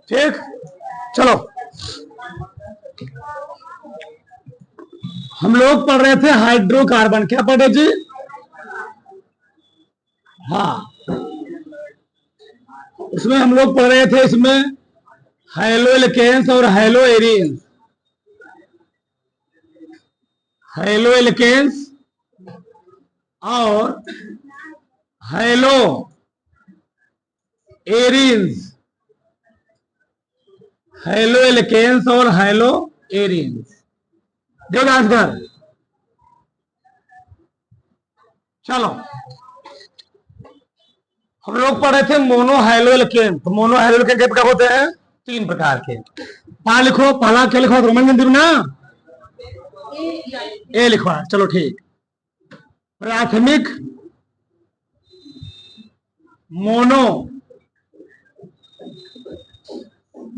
ठीक, चलो हम लोग पढ़ रहे थे हाइड्रोकार्बन। क्या पढ़े जी? हाँ, इसमें हम लोग पढ़ रहे थे इसमें हैलो एल्केन्स और हैलो एरीन्स। हैलो एल्केन्स और हैलो एरीन्स। हैलो एल्केन्स और हैलो एरीन्स। देखो आंसर। चलो हम लोग पढ़े थे मोनो हैलो एल्केन। तो मोनो हैलो एल्केन के प्रकार होते हैं 3 प्रकार के। पढ़ा लिखो, पहला क्या लिखो रोमन मंदिर ना ए लिखो। चलो ठीक। प्राथमिक मोनो,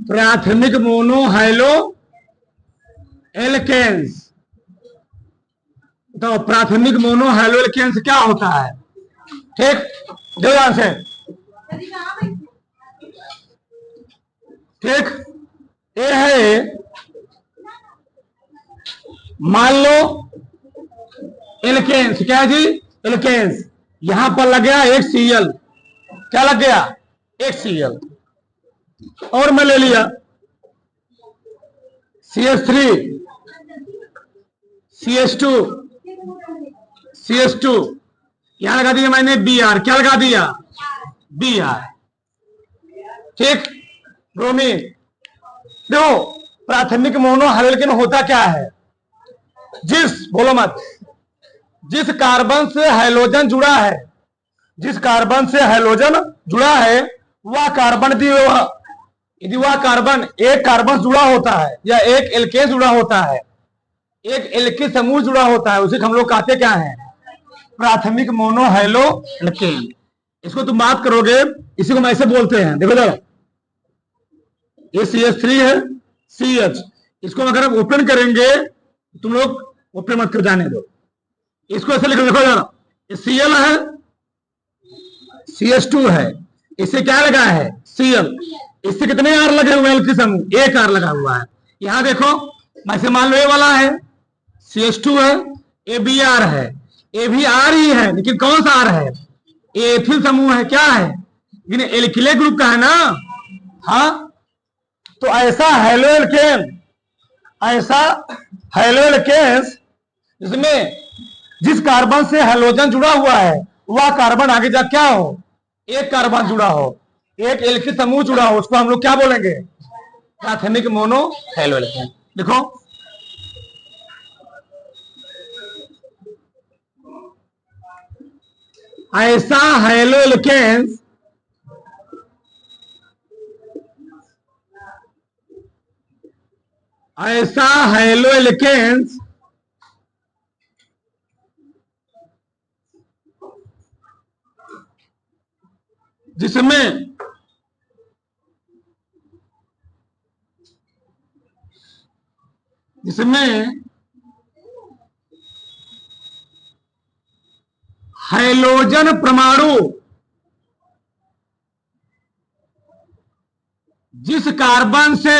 प्राथमिक मोनो हैलो एल्केन्स। तो प्राथमिक मोनो हैलो एल्केन्स क्या होता है? ठीक, ध्यान से। ठीक, ये है, मान लो एल्केन्स। क्या जी? एल्केन्स। यहां पर लग गया एक सीएल। क्या लग गया? एक सीएल। और मैं ले लिया CH3, CH2, CH2। यहां लगा दिया मैंने Br। क्या लगा दिया? Br। ठीक, ब्रोमीन। देखो प्राथमिक मोनो हैलो एल्केन होता क्या है? बोलो मत, जिस कार्बन से हाइड्रोजन जुड़ा है, जिस कार्बन से हाइड्रोजन जुड़ा है वह कार्बन भी, यदि वह कार्बन एक कार्बन जुड़ा होता है या एक एल्केन जुड़ा होता है, एक एल्किल समूह जुड़ा होता है, उसे हम लोग कहते क्या है? प्राथमिक मोनो हैलो एल्केन। इसको तुम बात करोगे, इसी को हम ऐसे बोलते हैं। देखो जरा, ये CH3 है, CH। इसको अगर हम ओपन करेंगे, तुम लोग ओपन मत कर, जाने दो। इसको ऐसे लिखो, देखो जरा, ये Cl है, CH2 है, इससे क्या लगा है? Cl। इससे कितने आर लगे हुए हैं? एल्किल समूह एक आर लगा हुआ है। यहां देखो, वैसे मान लो ये वाला है CH2 है, ये Br है, ये भी आर ही है, लेकिन कौन सा आर है? ये एथिल समूह है। क्या है? लेकिन एल्किले ग्रुप का है ना। हाँ, तो ऐसा हैलो एल्केन, ऐसा हैलो एल्केन्स जिसमें जिस कार्बन से हाइड्रोजन जुड़ा हुआ है वह कार्बन आगे जा क्या हो? एक कार्बन जुड़ा हो, एक एल्किल समूह जुड़ा हो, उसको हम लोग क्या बोलेंगे? प्राथमिक मोनो हैलो एल्केन। देखो, ऐसा हैलो एल्केन्स ऐसा हैलो एल्केन्स जिसमें हाइड्रोजन परमाणु जिस कार्बन से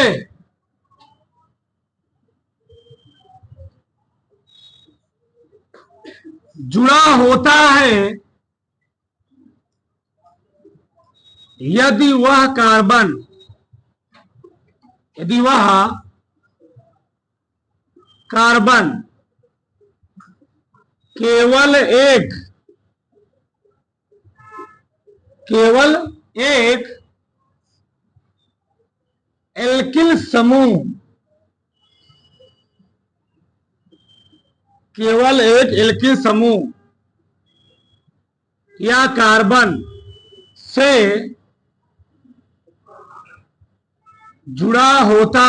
जुड़ा होता है, यदि वह कार्बन केवल एक एल्किल समूह, केवल एक एल्किल समूह या कार्बन से जुड़ा होता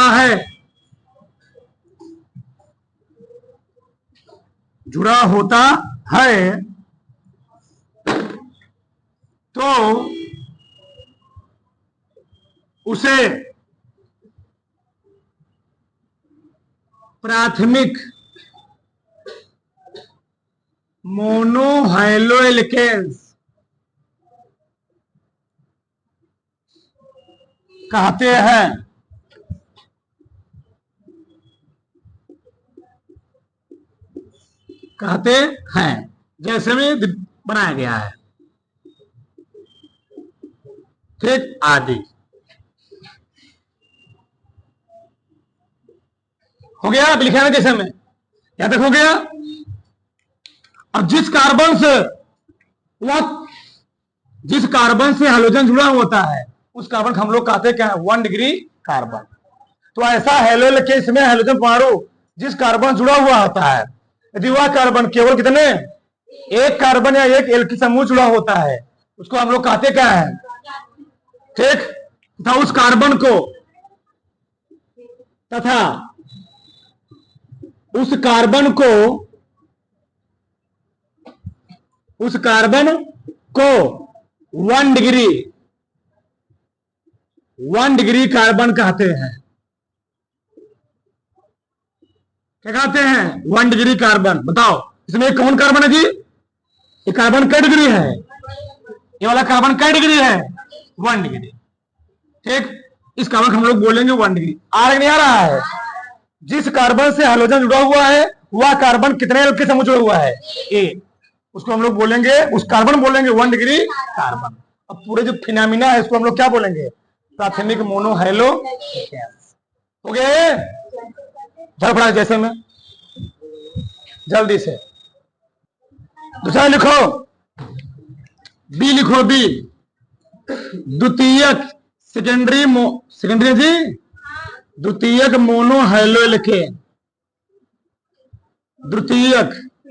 है, तो उसे प्राथमिक मोनो हैलो एल्केन्स कहते हैं। कहते हैं जैसे में बनाया गया है, ठीक, आदि। हो गया, अब लिखा है जैसे में, यहां तक हो गया। अब जिस कार्बन से हेलोजन जुड़ा होता है उस कार्बन को हम लोग कहते हैं क्या है, 1 डिग्री कार्बन। तो ऐसा हेलोजन के इसमें हेलोजन परमाणु जिस कार्बन जुड़ा हुआ होता है, यदि वह कार्बन केवल कितने, एक कार्बन या एक एल्किल समूह जुड़ा होता है, उसको हम लोग कहते क्या है, ठीक। तथा उस कार्बन को उस कार्बन को 1 डिग्री कार्बन कहते हैं। क्या कहते हैं, 1 डिग्री कार्बन। बताओ इसमें कौन कार्बन है जी, ये कार्बन कै डिग्री है, ये वाला कार्बन कै डिग्री है, 1 डिग्री, ठीक। इस कार्बन हम लोग बोलेंगे 1 डिग्री। आगे नहीं आ रहा है, जिस कार्बन से हाइड्रोजन जुड़ा हुआ है वह कार्बन कितने एल्किल समूह जुड़ा हुआ है, ए, उसको हम लोग बोलेंगे, उस कार्बन बोलेंगे 1 डिग्री कार्बन। अब पूरे जो फिनोमिना है इसको हम लोग क्या बोलेंगे, प्राथमिक मोनो हेलो। हो गए, झड़पड़ा जैसे में, जल्दी से दूसरा लिखो, बी लिखो, बी द्वितीयक सेकेंडरी जी, द्वितीयक मोनो हेलोएल्केन, द्वितीयक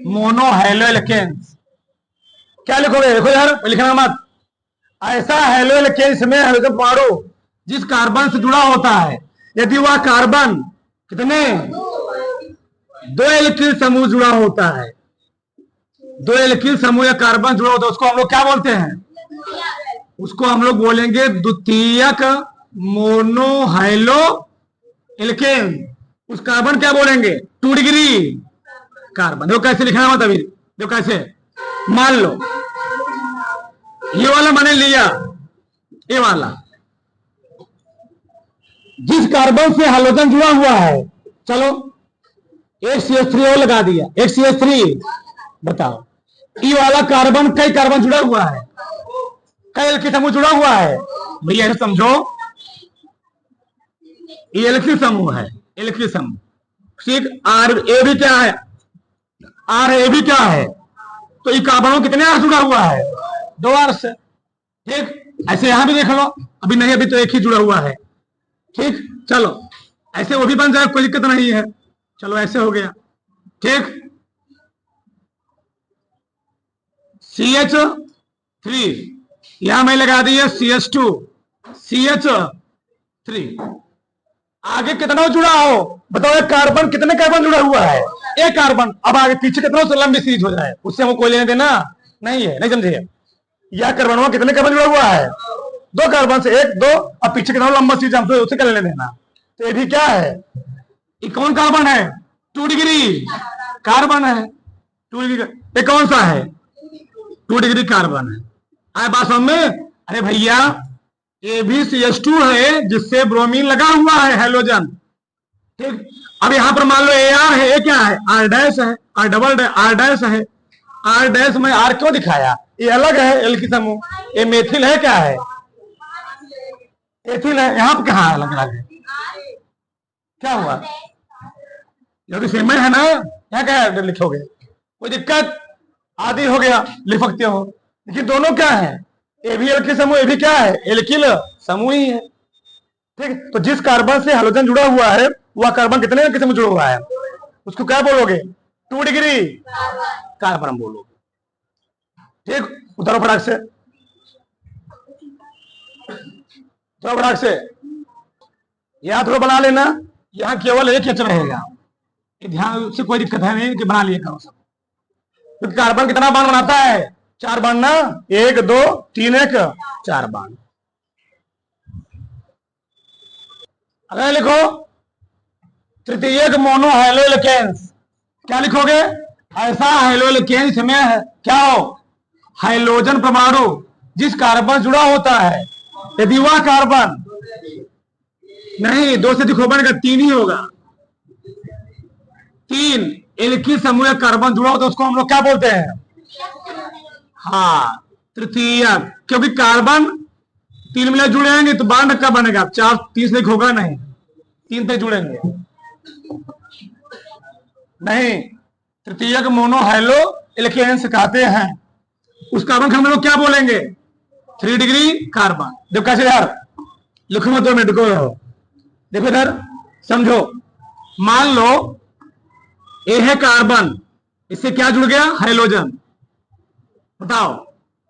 मोनो हेलोएल्केन। क्या लिखोगे, देखो यार लिखना मत। ऐसा हेलोएल्केन इसमें हाइड्रोजन परमाणु जिस कार्बन से जुड़ा होता है, यदि वह कार्बन कितने, 2 एल्किल समूह जुड़ा होता है, 2 एल्किल समूह या कार्बन जुड़ा होता है, उसको हम लोग क्या बोलते हैं, उसको हम लोग बोलेंगे द्वितीयक मोनो हेलो एल्केन। उस कार्बन क्या बोलेंगे, 2 डिग्री कार्बन। देखो कैसे लिखना मत अभी, देखो कैसे, मान लो ये वाला मैंने लिया, ये वाला जिस कार्बन से हाइड्रोजन जुड़ा हुआ है, चलो एक CH3 और लगा दिया, एक CH3। बताओ ये वाला कार्बन कई कार्बन जुड़ा हुआ है, कई एल्किल समूह जुड़ा हुआ है भैया, समझो ये एल्किल समूह है, एल्किल समूह, ठीक। आर ए भी क्या है, आर ए भी क्या है, तो ये कार्बनों कितने आर जुड़ा हुआ है, 2 आर से, ठीक। ऐसे यहां भी देख लो, अभी नहीं, अभी तो एक ही जुड़ा हुआ है, ठीक। चलो ऐसे वो भी बन जाए, कोई दिक्कत नहीं है। चलो ऐसे हो गया, ठीक। CH3 यहां मैं लगा दिया, CH2, CH3। आगे कितना जुड़ा हो बताओ, एक कार्बन कितने कार्बन जुड़ा हुआ है, एक कार्बन। अब आगे पीछे कितना से लंबी सीरीज हो जाए, उससे हमको कोई लेने देना नहीं है, नहीं समझे। यह कार्बन कितने कार्बन जुड़ा हुआ है, 2 कार्बन से, 1 2, अब पीछे कितना लंबा सीरीज हमको उससे क्या लेने देना। तो ये भी क्या है, ये कौन कार्बन है, 2 डिग्री कार्बन है, 2 डिग्री। ये कौन सा है, 2 डिग्री कार्बन है। आए बात समझ में, अरे भैया ये भी CH2 है जिससे ब्रोमीन लगा हुआ है हेलोजन, ठीक। अब यहां पर मान लो AR है, ये क्या है, R डैश है, R डबल R डैश है। R डैश में R क्यों दिखाया, ये अलग है एल्किल समूह, ये मेथिल है, क्या है, एथिल है। यहां पर कहा अलग अलग है, क्या हुआ, यदि सेम है ना, क्या क्या लिखोगे, कोई दिक्कत, आदि हो गया, लिख सकते हो। लेकिन दोनों क्या है, ये भी एल्किल समूह, ये भी क्या है, एल्किल समूह ही है, ठीक। तो जिस कार्बन से हाइड्रोजन जुड़ा हुआ है वह कार्बन कितने एल्किल समूह जुड़ा हुआ है, उसको क्या बोलोगे, 2 डिग्री कार्बन बोलोगे, ठीक। उधर फटाक से, तो फटाक से यहां थोड़ा बना लेना, यहां केवल एक एच रहेगा, ध्यान से, कोई दिक्कत है नहीं कि बना लिया करो सब। तो कार्बन कितना बाण बनाता है, 4 बाण ना, 1 2 3 1 4 बाण। अगर लिखो तृतीयक मोनो हेलोएल्केन्स, क्या लिखोगे, ऐसा हेलोएल्केन्स में क्या हो, हाइड्रोजन परमाणु जिस कार्बन जुड़ा होता है, यदि वह कार्बन नहीं, दो से अधिक हो बनेगा, तीन ही होगा। तीन एल्किल समूह कार्बन जुड़ा होता है उसको हम लोग क्या बोलते हैं? हाँ, तृतीयक, क्योंकि कार्बन तीन मिले जुड़ेंगे तो बांड कब बनेगा? चार, तीन से होगा नहीं, तीन पे जुड़ेंगे नहीं। तृतीयक मोनो हाइलो एल्केन्स कहते हैं। उस कार्बन को हम लोग क्या बोलेंगे? 3 डिग्री कार्बन। देखो कैसे यार, लिखो मत 2 मिनट को, देखो इधर समझो। मान लो ए है कार्बन, इससे क्या जुड़ गया? हाइड्रोजन। बताओ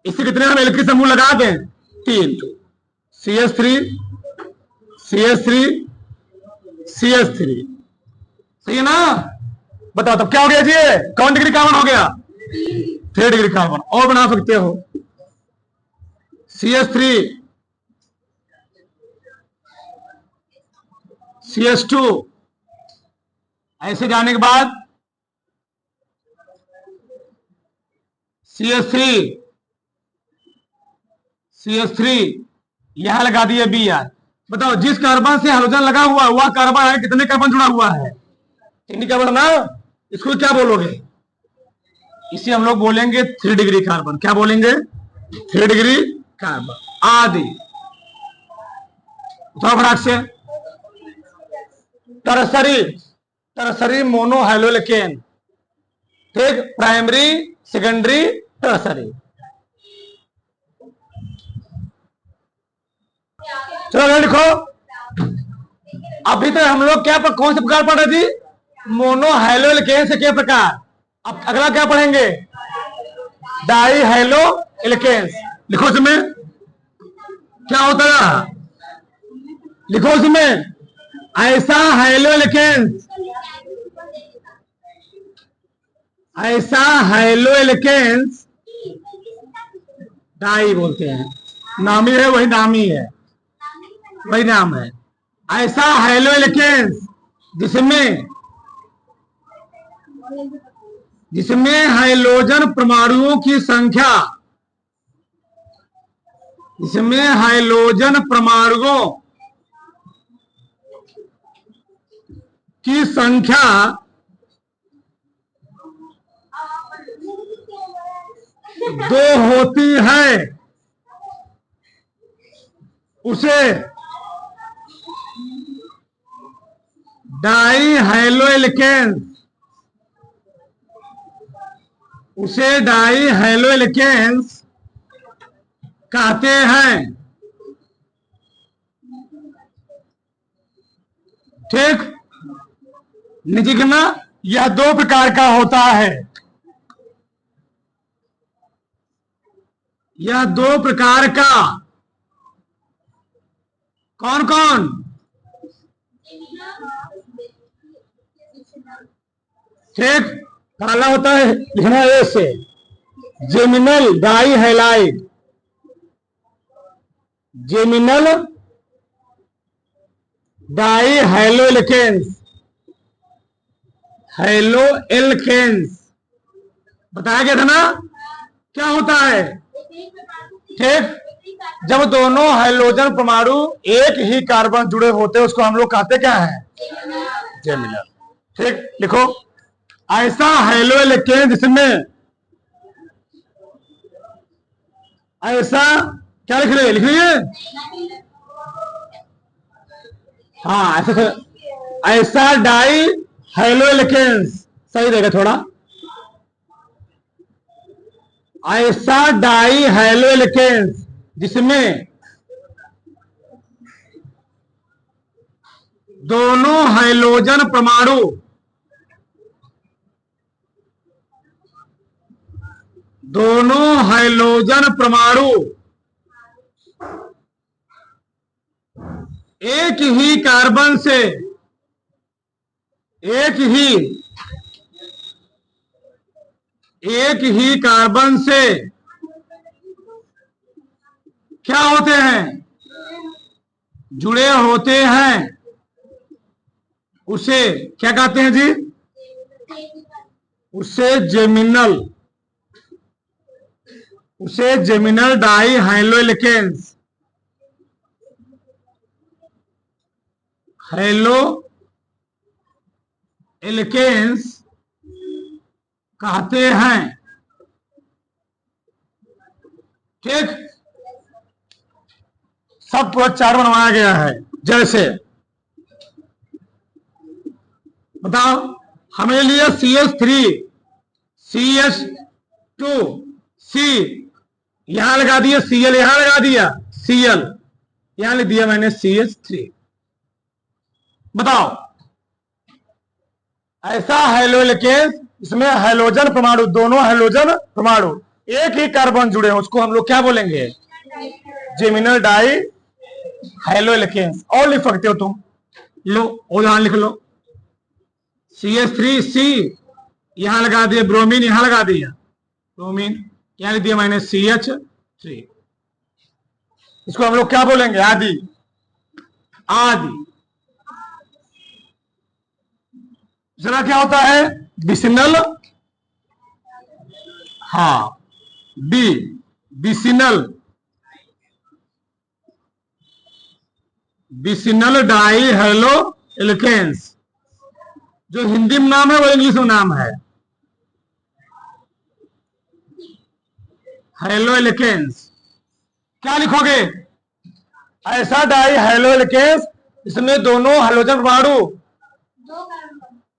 इससे कितने हम एल्किल समूह लगा दें? 3, CH3 CH3 CH3, सही है ना? बताओ तब क्या हो गया जी? कौन डिग्री कार्बन हो गया? 3 डिग्री कार्बन। और बना सकते हो CH3 CH2, ऐसे जाने के बाद CH3 CH3 यहां लगा दिए Br। बताओ जिस कार्बन से हाइड्रोजन लगा हुआ है वह कार्बन है, कितने कार्बन जुड़ा हुआ है? 3 कार्बन ना। इसको क्या बोलोगे? इसे हम लोग बोलेंगे 3 डिग्री कार्बन। क्या बोलेंगे? 3 डिग्री कार्बन आदि। उठाओ फटाक से। टर्सरी, टर्सरी मोनो हाइड्रोएल्केन, ठीक, प्राइमरी, सेकेंडरी, टर्सरी। चलो लिखो। अभी तक हम लोग क्या कौन से प्रकार पढ़ रहे थी? मोनो हाइड्रोएल्केन से क्या प्रकार। अब अगला क्या पढ़ेंगे? Di halo alkanes. लिखो इसमें क्या होता है, लिखो इसमें ऐसा हाइलो एल्केन्स, ऐसा हाइलो एल्केन्स डाई बोलते हैं। नामी है वही, नामी है वही नाम है। ऐसा हाइलो एल्केन्स जिसमें जिसमें हाइड्रोजन परमाणुओं की संख्या, जिसमें हाइड्रोजन परमाणुओं की संख्या 2 होती है उसे डाई हाइलो एल्केन्स, उसे डाई हाइलो एल्केन्स कहते हैं। ठीक, नीचे करना। यह 2 प्रकार का होता है, यह 2 प्रकार का। कौन कौन? ठीक, काला होता है, लिखना है ऐसे, geminal di halide, geminal di halo alkanes, halo alkanes बताया गया था ना क्या होता है। ठीक, जब दोनों हाइड्रोजन परमाणु एक ही कार्बन जुड़े होते हैं उसको हम लोग कहते क्या है? जेमिनल। ठीक, लिखो ऐसा हाइलो एल्केन जिसमें, ऐसा क्या लिख रहे? लिख रही है हाँ, ऐसा डाई हाइलो एल्केन्स सही रहेगा थोड़ा। ऐसा डाई हाइलो एल्केन्स जिसमें दोनों हाइड्रोजन परमाणु, दोनों हाइड्रोजन परमाणु एक ही कार्बन से, एक ही कार्बन से क्या होते हैं? जुड़े होते हैं। उसे क्या कहते हैं जी? उसे जेमिनल, उसे geminal di halo alkanes, halo alkanes कहते हैं। ठीक, सब पूरा चार्ट बनवाया गया है। जैसे बताओ, हमें लिया CH3 CH2 C, यहां लगा दिया Cl, यहां लगा दिया Cl, यहां लिख दिया मैंने CH3। बताओ, ऐसा हेलोएल्केन्स, इसमें हेलोजन परमाणु, दोनों हेलोजन परमाणु एक ही कार्बन जुड़े हैं, उसको हम लोग क्या बोलेंगे? Geminal di haloalkanes. और लिख सकते हो तुम, लो उदाहरण लिख लो। CH3C, यहां लगा दिया ब्रोमीन, यहां लगा दिया ब्रोमीन, यहां लिख दिया मैंने CH3। इसको हम लोग क्या बोलेंगे? आदि। आदि। दूसरा क्या होता है? बिसिनल। हाँ, बी, बिसिनल, बिसिनल डाई हेलो एल्केन्स। जो हिंदी में नाम है वो इंग्लिश में नाम है हेलो एल्केन्स। क्या लिखोगे? ऐसा डाई हेलो एल्केन्स, इसमें दोनों हाइड्रोजन परमाणु,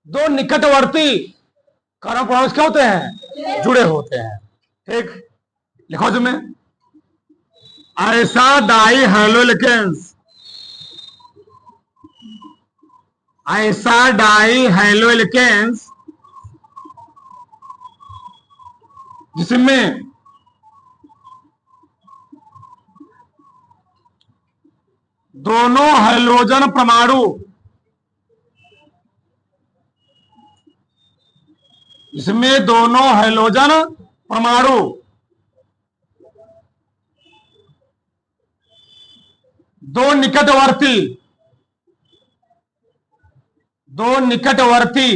दो निकटवर्ती कार्बन परमाणु क्या होते हैं? जुड़े होते हैं। ठीक, लिखो तुम्हें, ऐसा डाई हेलो एल्केन्स, ऐसा डाई हेलो एल्केन्स जिसमें दोनों हाइड्रोजन परमाणु, इसमें दोनों हाइड्रोजन परमाणु दो निकटवर्ती, दो निकटवर्ती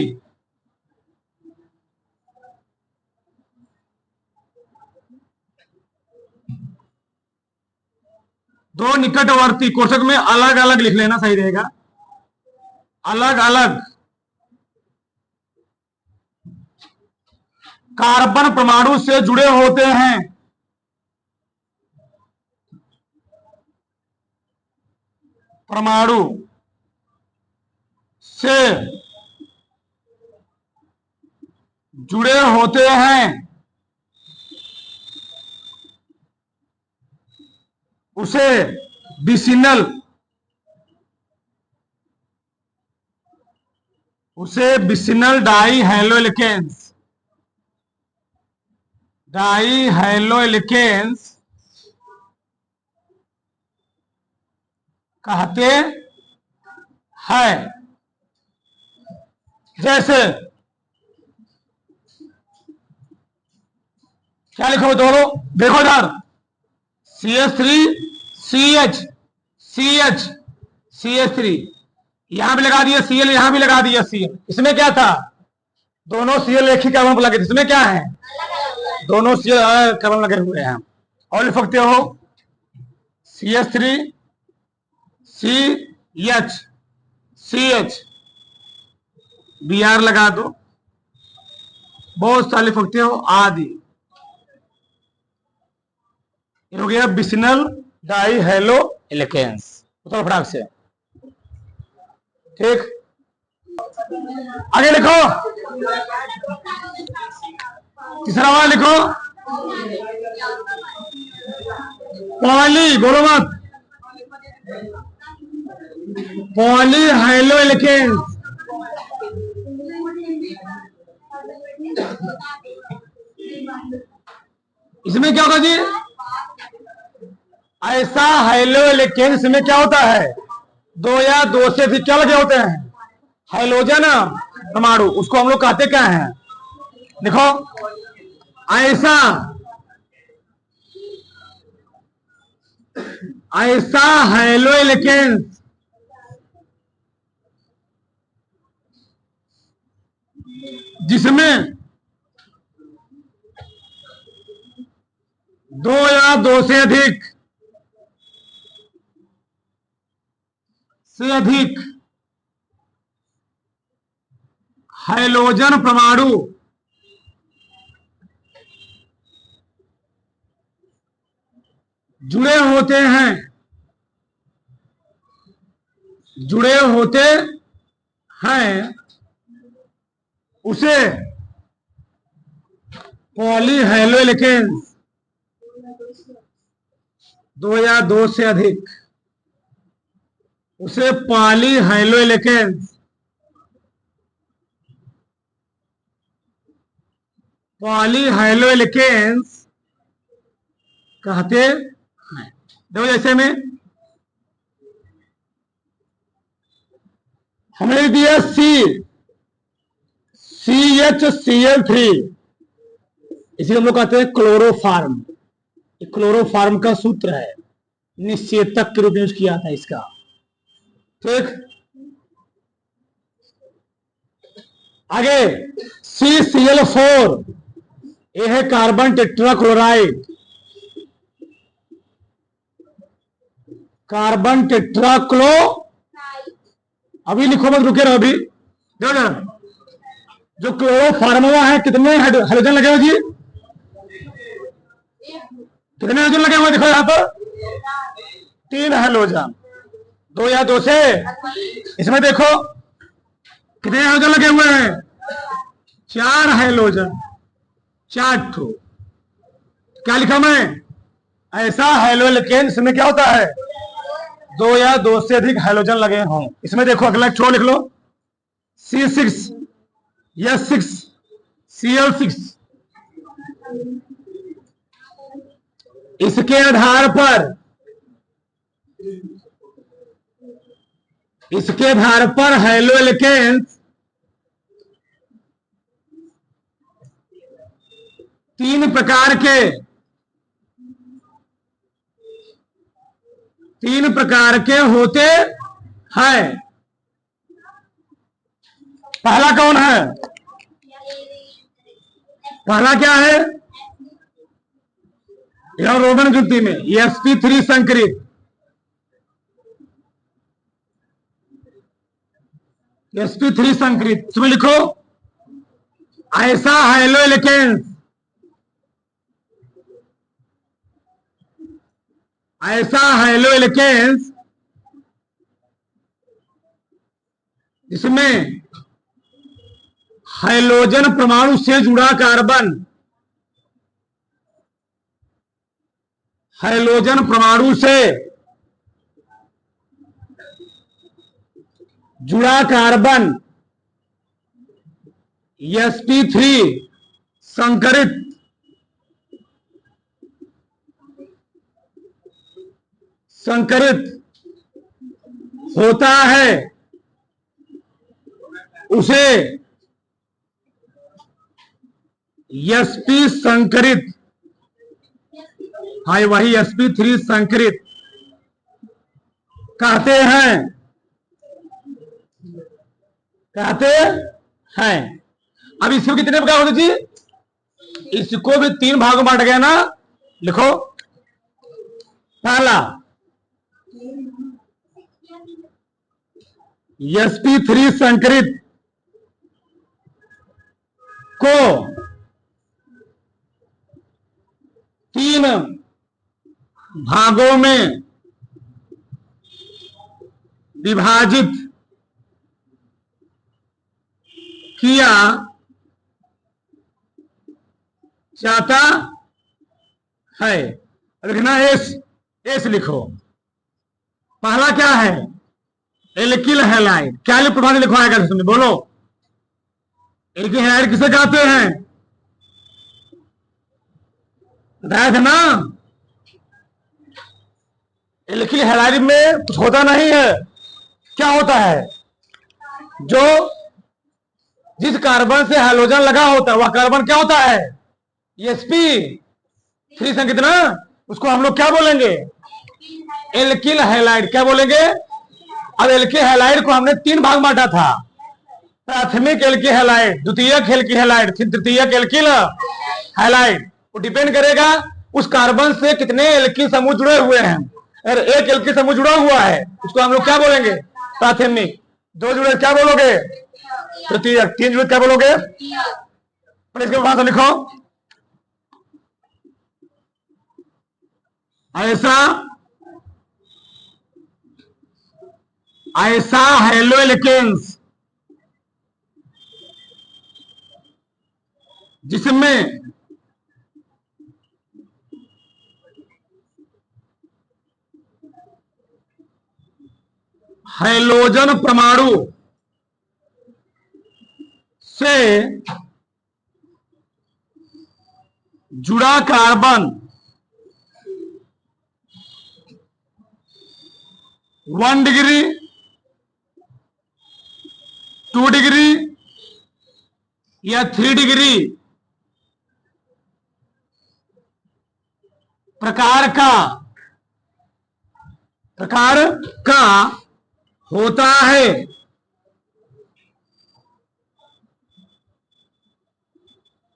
दो निकटवर्ती, कोष्ठक में अलग अलग लिख लेना सही रहेगा, अलग अलग कार्बन परमाणु से जुड़े होते हैं। परमाणु से जुड़े होते हैं, उसे बिसिनल, उसे vicinal dihaloalkanes, die halo alkanes कहते हैं। जैसे क्या लिखो दोनों? देखो इधर, CH3 CH CH CH3, यहां भी लगा दिया Cl, यहां भी लगा दिया Cl। इसमें क्या था? दोनों Cl एक ही कार्बन पर लगे थे। इसमें क्या है? दोनों Cl कार्बन लगे हुए हैं। और लिख सकते हो CH3 CH CH, Br लगा दो, बहुत सारे लिख सकते हो, आदि। हो गया बिसिनल डाई हेलो एल्केन्स। उतर फटाक से। ठीक, आगे लिखो, तीसरा वाला लिखो, पॉली, बोलो मत, पॉली हेलो एल्केन्स। इसमें क्या होगा जी? ऐसा हेलो एल्केन्स में क्या होता है? दो या दो से अधिक क्या लगे होते हैं? हाइड्रोजन परमाणु। उसको हम लोग कहते क्या हैं? देखो, ऐसा, ऐसा हेलो एल्केन्स जिसमें दो या दो से अधिक हाइड्रोजन परमाणु जुड़े होते हैं उसे पॉलीहैलोजेन्स, दो या दो से अधिक, उसे पॉलीहैलोजेन्स कहते हैं। देखो जैसे में हमने दिया CHCl3, इसे हम लोग कहते हैं क्लोरोफार्म। क्लोरोफार्म का सूत्र है, निषेधक के रूप में यूज किया था इसका। ठीक, आगे CCl4, यह है कार्बन टेट्राक्लोराइड। कार्बन टेट्राक्लो, अभी लिखो मत, रुके रहो अभी। देखो ना, जो क्लोरोफार्मवा है कितने हाइड्रोजन लगे हुए जी? कितने हाइड्रोजन लगे हुए देखो यहां पर? 3 हाइड्रोजन, 2 या 2 से। इसमें देखो कितने हाइड्रोजन लगे हुए हैं? 4 हाइड्रोजन, 4 ठो। क्या लिखा मैं? ऐसा हाइड्रोजन इसमें क्या होता है? 2 या 2 से अधिक हाइड्रोजन लगे हों। इसमें देखो अगला एक लिख लो, C6H6 Cl6। इसके आधार पर हाइड्रोजेन्स 3 प्रकार के होते हैं। पहला कौन है? पहला क्या है? यह रोमन गिनती में sp3 संकरित, sp3 संकरित। इसमें लिखो ऐसा हाइड्रोजेन्स, इसमें हाइड्रोजन परमाणु से जुड़ा कार्बन, हाइड्रोजन परमाणु से जुड़ा कार्बन sp3 संकरित होता है, उसे sp संकरित, हाँ वही sp3 संकरित कहते हैं। अब इसको कितने प्रकार होते जी? इसको भी 3 भागों में बांट गया ना। लिखो, पहला sp3 संकरित को 3 भागों में विभाजित किया जाता है। लिखना एस लिखो। पहला क्या है? Alkyl halide. क्या प्रभाव लिखवाएगा इसमें? बोलो, एल्किल हैलाइड किसे कहते हैं? बताया था ना, एल्किल हैलाइड में कुछ होता नहीं है। क्या होता है? जो जिस कार्बन से हाइड्रोजन लगा होता है वह कार्बन क्या होता है? sp3 संकेत ना, उसको हम लोग क्या बोलेंगे? Alkyl halide. क्या बोलेंगे? अब एल्किल हैलाइड को हमने 3 भाग बांटा था, प्राथमिक एल्किल हैलाइड, द्वितीयक एल्किल हैलाइड, तृतीयक एल्किल हैलाइड। वो डिपेंड करेगा उस कार्बन से कितने एल्किल समूह जुड़े हुए हैं। अगर एक एल्किल समूह जुड़ा हुआ है उसको हम लोग क्या बोलेंगे? प्राथमिक। 2 जुड़े क्या बोलोगे? तृतीयक। तीन जुड़े क्या बोलोगे? पर इसके बाद लिखो, ऐसा ऐसा हैलोएल्केन्स जिसमें हैलोजन परमाणु से जुड़ा कार्बन 1 डिग्री, 2 डिग्री या 3 डिग्री प्रकार का होता है,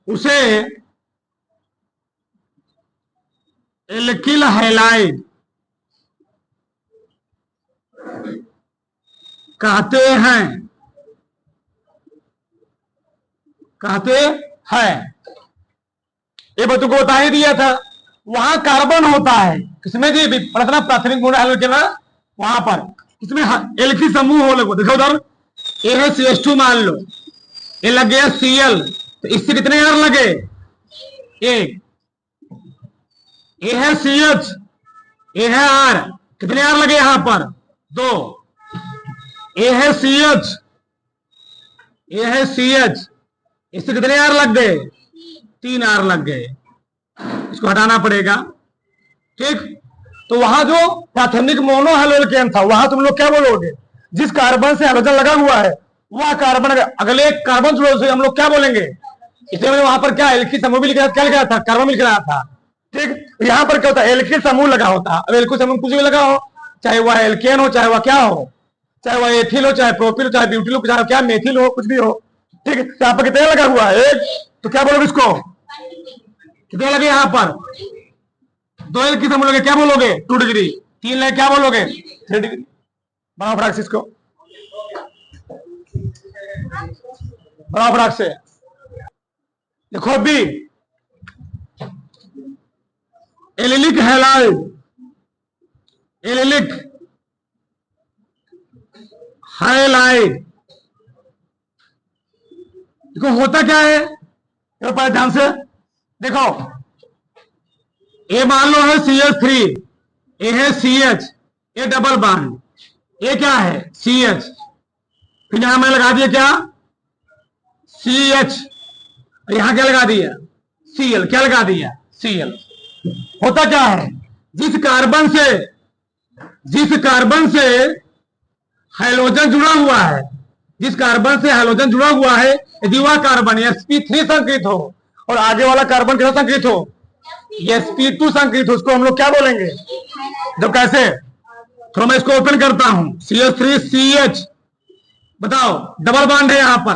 उसे एल्किल हैलाइड कहते हैं। ये बच्चों को बता ही दिया था। वहां कार्बन होता है किसमें जी? पढ़ना प्राथमिक गुण हैलोजन वहां पर इसमें एल्की समूह हो। लगो देखो उधर, ए है CH2 मान लो, ये लग गया Cl, तो इससे कितने यार लगे? एक। ए है CH, ए है R, कितने यार लगे यहां पर? 2। ए है CH, ए है CH, इससे कितने यार लग गए? 3 यार लग गए। इसको हटाना पड़ेगा, ठीक। तो वहां जो प्राथमिक मोनो हैलोएल्केन था, वहां तुम लोग क्या बोलोगे? जिस कार्बन से हैलोजन लगा हुआ है वह कार्बन अगले कार्बन से हम लोग क्या बोलेंगे? इसलिए वहां पर क्या एल्किल समूह भी लिखा, क्या लिखा था? कार्बन लिख रहा था, ठीक। यहां पर क्या होता है? एल्किल समूह लगा होता। अब एल्किल समूह कुछ भी लगा हो, चाहे वह एल्केन हो, चाहे वह क्या हो, चाहे वह एथिल हो, चाहे प्रोपिल हो, चाहे ब्यूटिल हो, चाहे क्या मेथिल हो, कुछ भी हो, ठीक है। यहाँ पर कितने लगा हुआ है? एक। तो क्या बोलोगे इसको? कितने लगे यहाँ पर? 2 एल्किल समूह लगे, क्या बोलोगे? 2 डिग्री। 3 लगे, क्या बोलोगे? 3 डिग्री। बनाओ फटाक से इसको, बनाओ फटाक से। देखो B, allylic halide, allylic halide देखो होता क्या है, पहले ध्यान से देखो। ए मान लो है CH3, ए है CH, ए डबल बॉन्ड, ये क्या है? CH, फिर यहां मैंने लगा दिया क्या? CH, यहां क्या लगा दिया? Cl, क्या लगा दिया? Cl। होता क्या है? जिस कार्बन से हाइड्रोजन जुड़ा हुआ है, जिस कार्बन से हाइड्रोजन जुड़ा हुआ है, यदि वह कार्बन sp3 संकरित हो और आगे वाला कार्बन कैसा संकरित हो? sp2 संकरित हो, उसको हम लोग क्या बोलेंगे? जब कैसे? थोड़ा मैं इसको ओपन करता हूं, CH3CH, बताओ डबल बॉन्ड है यहां पर,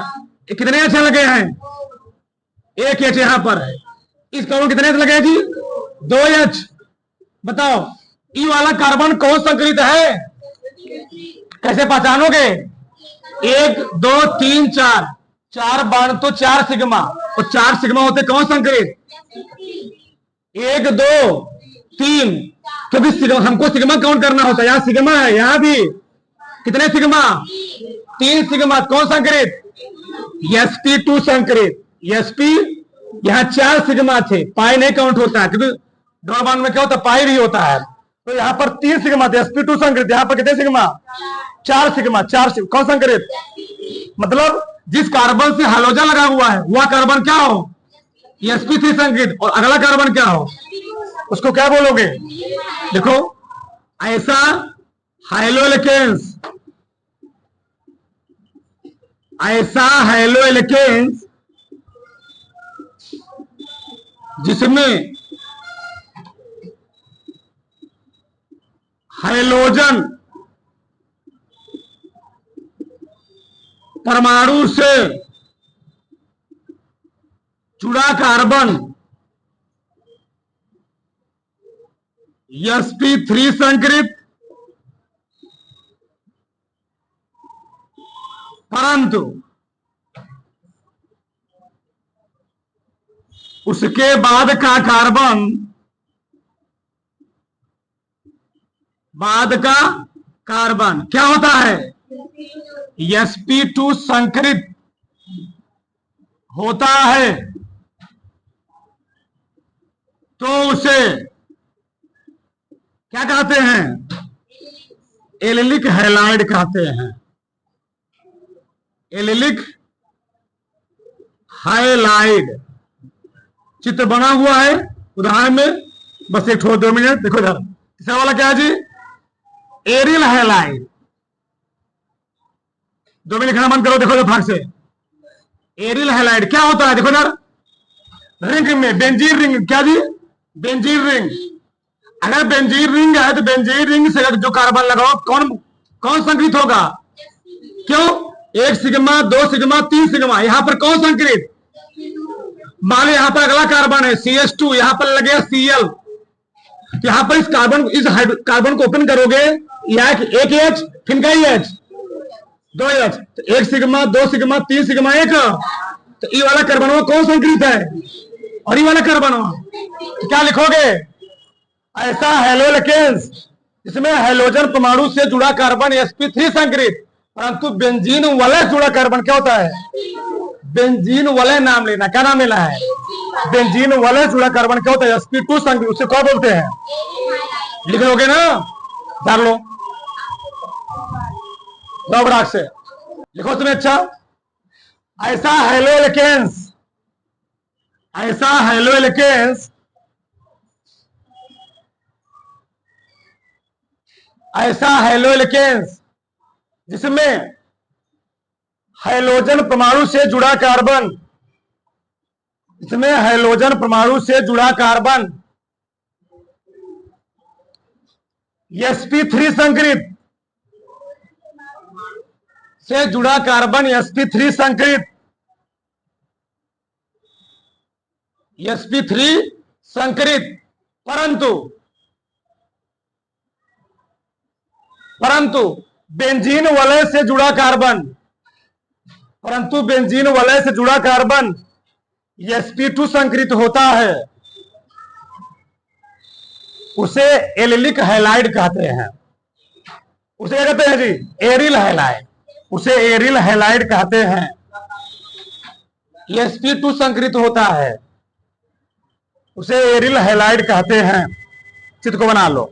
कितने H लगे हैं? 1 H यहां पर है। इस कार्बन कितने लगे जी? 2 H। बताओ ई वाला कार्बन कौन संकरित है? कैसे पहचानोगे? 1 2 3 4, 4 बॉन्ड तो 4 सिग्मा, और 4 सिग्मा होते कौन संकरित? 1 2 3, क्योंकि सिग्मा, हमको सिग्मा काउंट करना होता है। यहाँ सिग्मा है, यहाँ भी कितने सिग्मा? 3 सिग्मा। कौन संकरित? sp2 संकरित। sp यहाँ 4 सिग्मा थे, पाई नहीं काउंट होता है, क्योंकि डबल बॉन्ड में क्या होता है? पाई भी होता है। तो यहाँ पर 3 सिग्मा थे, sp2 संकरित। यहाँ पर कितने सिग्मा? 4 सिग्मा। 4 कौन संकरित? मतलब जिस कार्बन से हाइड्रोजन लगा हुआ है वह कार्बन क्या हो? sp3 संकरित, और अगला कार्बन क्या हो? उसको क्या बोलोगे? देखो ऐसा हैलोएल्केन्स, ऐसा हैलोएल्केन्स जिसमें हाइड्रोजन परमाणु से जुड़ा कार्बन sp3 संकरित, परंतु उसके बाद का कार्बन, बाद का कार्बन क्या होता है? sp2 संकरित होता है, तो उसे क्या कहते हैं? एलिलिक हैलाइड कहते हैं। एलिलिक हाइलाइड चित्र बना हुआ है उदाहरण में, बस एक छोड़ 2 मिनट देखो इधर। तीसरा वाला क्या है जी? Aryl halide. 2 मिनट खाना बंद करो, देखो इधर भाग से। एरिल हैलाइड क्या होता है? देखो इधर रिंग में बेंजीन रिंग, क्या जी? Benzene ring. अगर बेंजीन रिंग है तो बेंजीन रिंग से जो कार्बन लगाओ कौन कौन संकरित होगा? क्यों? 1 सिग्मा 2 सिग्मा 3 सिग्मा, यहां पर कौन संकरित? मान लो यहां पर अगला कार्बन है CH2, यहां पर लगे Cl, यहां पर इस कार्बन को ओपन करोगे, यह एक H फिर का H 2H, तो 1 सिग्मा 2 सिग्मा 3 सिग्मा 1, तो ये वाला कार्बन कौन संकरित है? और ये वाला कार्बन तो क्या लिखोगे? ऐसा हैलोएल्केन्स जिसमें हैलोजन परमाणु से जुड़ा कार्बन sp3 संकरित, परंतु बेंजीन वलय जुड़ा कार्बन क्या होता है? बेंजीन वलय नाम लेना। क्या नाम लेना है? बेंजीन वलय जुड़ा कार्बन क्या होता है? sp2 संकरित। उसे क्या बोलते हैं? लिख लोगे ना? डाल लो बराबर से लिखो तुम्हें। अच्छा, ऐसा हैलोएल्केन्स, ऐसा हैलोएल्केन्स, ऐसा हैलोएल्केन्स जिसमें हैलोजन परमाणु से जुड़ा कार्बन, इसमें हैलोजन परमाणु से जुड़ा कार्बन sp3 संकरित, से जुड़ा कार्बन sp3 संकरित, sp3 संकरित, परंतु बेंजीन वलय से जुड़ा कार्बन, परंतु बेंजीन वलय से जुड़ा कार्बन sp2 संकरित होता है, उसे एलिलिक हैलाइड कहते हैं। उसे क्या कहते हैं जी? Aryl halide. उसे एरिल हैलाइड कहते हैं। sp2 संकरित होता है, उसे एरिल हैलाइड कहते हैं। चित्र को बना लो।